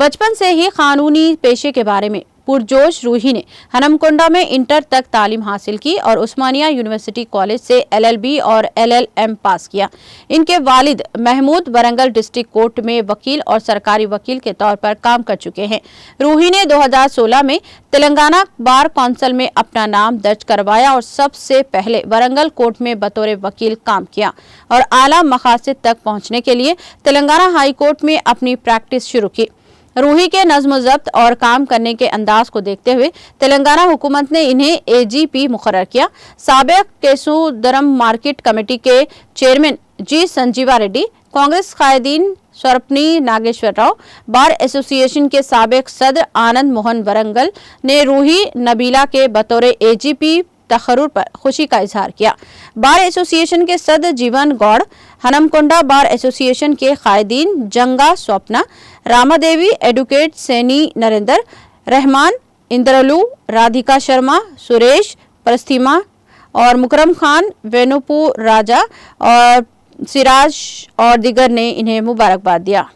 बचपन से ही कानूनी पेशे के बारे में पुरजोश रूही ने हनमकुंडा में इंटर तक तालीम हासिल की और उस्मानिया यूनिवर्सिटी कॉलेज से LLB और LLM पास किया। इनके वालिद महमूद वरंगल डिस्ट्रिक्ट कोर्ट में वकील और सरकारी वकील के तौर पर काम कर चुके हैं। रूही ने 2016 में तेलंगाना बार काउंसिल में अपना नाम दर्ज करवाया और सबसे पहले वरंगल कोर्ट में बतौर वकील काम किया और आला मकासद तक पहुंचने के लिए तेलंगाना हाई कोर्ट में अपनी प्रैक्टिस शुरू की। रूही के नज़्म ज़ब्त और काम करने के अंदाज को देखते हुए तेलंगाना हुकूमत ने इन्हें AGP मुकर्रर किया। साबिक केसूदरम मार्केट कमेटी के चेयरमैन G संजीवा रेड्डी, कांग्रेस कायदीन स्वरपनी नागेश्वर राव, बार एसोसिएशन के साबिक सदर आनंद मोहन वरंगल ने रूही नबीला के बतौर AGP तखरुर पर खुशी का इजहार किया। बार एसोसिएशन के सदर जीवन गौड़, हनमकुंडा बार एसोसिएशन के कायदीन जंगा स्वप्ना, रामादेवी, एडवोकेट सैनी नरेंद्र, रहमान, इंद्रलू, राधिका शर्मा, सुरेश, प्रस्तिमा और मुकरम खान, वेनुपुर राजा और सिराज और दीगर ने इन्हें मुबारकबाद दिया।